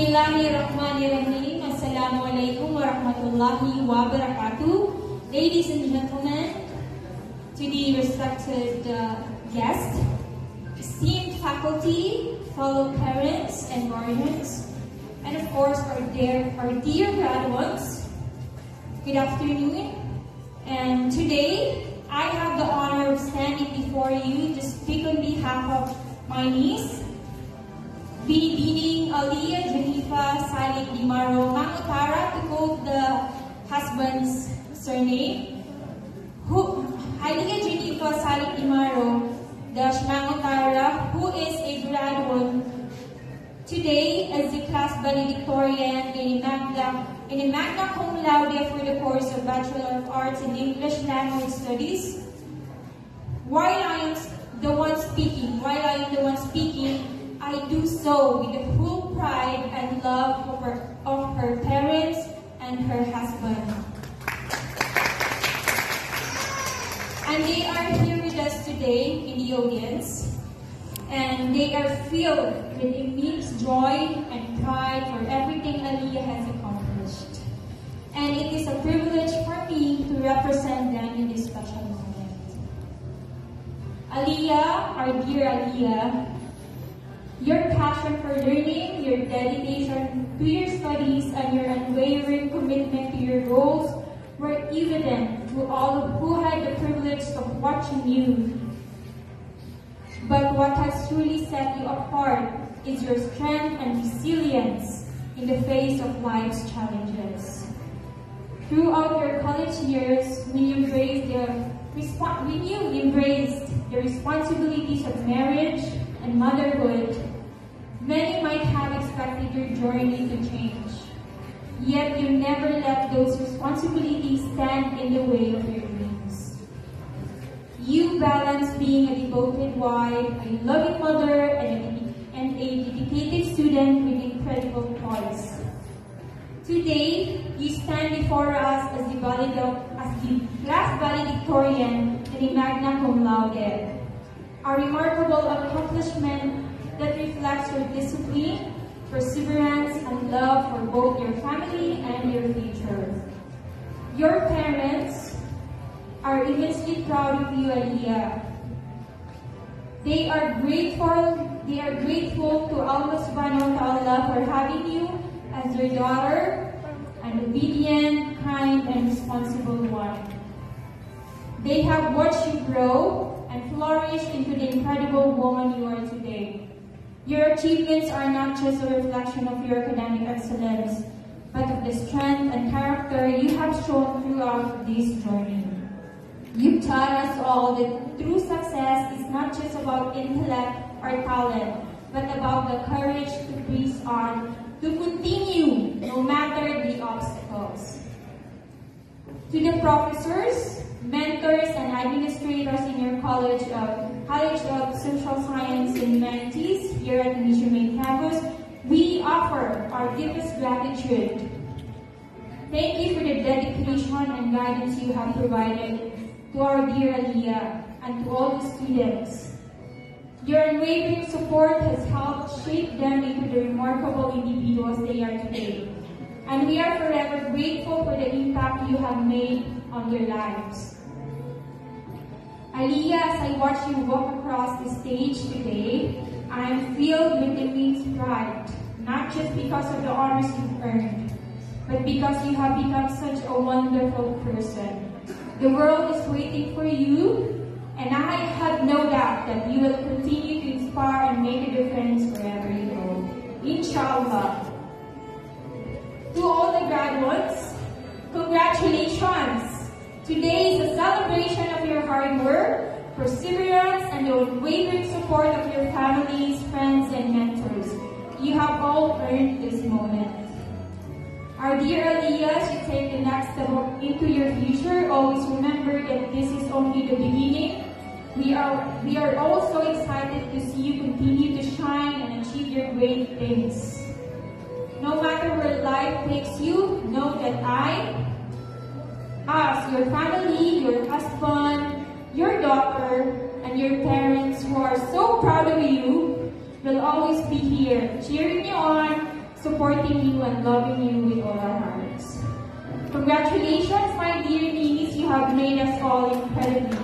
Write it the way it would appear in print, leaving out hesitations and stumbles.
Bismillahirrahmanirrahim. Assalamualaikum warahmatullahi wabarakatuh. Ladies and gentlemen, to the respected guests, esteemed faculty, fellow parents and guardians, and of course our dear graduates, good afternoon. And today, I have the honor of standing before you to speak on behalf of my niece, Binibining Aliyah Jenifa Salik Dimaro Mangutara, to quote the husband's surname. Aliyah Jenifa Salik Dimaro dash Mangutara, who is a graduate today as the class valedictorian in a magna cum laude for the course of Bachelor of Arts in English Language Studies. While I am the one speaking, I do so with the full pride and love of her parents and her husband. And they are here with us today in the audience, and they are filled with immense joy and pride for everything Aliyah has accomplished. And it is a privilege for me to represent them in this special moment. Aliyah, our dear Aliyah, your passion for learning, your dedication to your studies, and your unwavering commitment to your goals were evident to all who had the privilege of watching you. But what has truly set you apart is your strength and resilience in the face of life's challenges. Throughout your college years, when you embraced the responsibilities of marriage and motherhood, many might have expected your journey to change. Yet you never let those responsibilities stand in the way of your dreams. You balance being a devoted wife, a loving mother, and a dedicated student with incredible poise. Today, you stand before us as the class valedictorian in a magna cum laude, a remarkable accomplishment that reflects your discipline, perseverance, and love for both your family and your future. Your parents are immensely proud of you, Aliyah. They are grateful to Allah subhanahu wa ta'ala for having you as their daughter, an obedient, kind, and responsible one. They have watched you grow and flourish into the incredible woman you are today. Your achievements are not just a reflection of your academic excellence, but of the strength and character you have shown throughout this journey. You taught us all that true success is not just about intellect or talent, but about the courage to press on, to continue no matter the obstacles. To the professors, mentors, and administrators in your College of Social Science and Humanities here at the Mission Main Campus, we offer our deepest gratitude. Thank you for the dedication and guidance you have provided to our dear Aliyah and to all the students. Your unwavering support has helped shape them into the remarkable individuals they are today. And we are forever grateful for the impact you have made on their lives. Aliyah, as I watch you walk across the stage today, I am filled with immense pride, not just because of the honors you've earned, but because you have become such a wonderful person. The world is waiting for you, and I have no doubt that you will continue to inspire and make a difference wherever you go. Inshallah. To all the graduates, congratulations! Today is a celebration of your hard work, perseverance, and the unwavering support of your families, friends, and mentors. You have all earned this moment. Our dear Aliyah, as you take the next step into your future, always remember that this is only the beginning. We are also excited to see you continue to shine and achieve your great things. No matter where life takes you, know that us, your family, your husband, your daughter, and your parents who are so proud of you will always be here, cheering you on, supporting you and loving you with all our hearts. Congratulations, my dear niece, you have made us all incredibly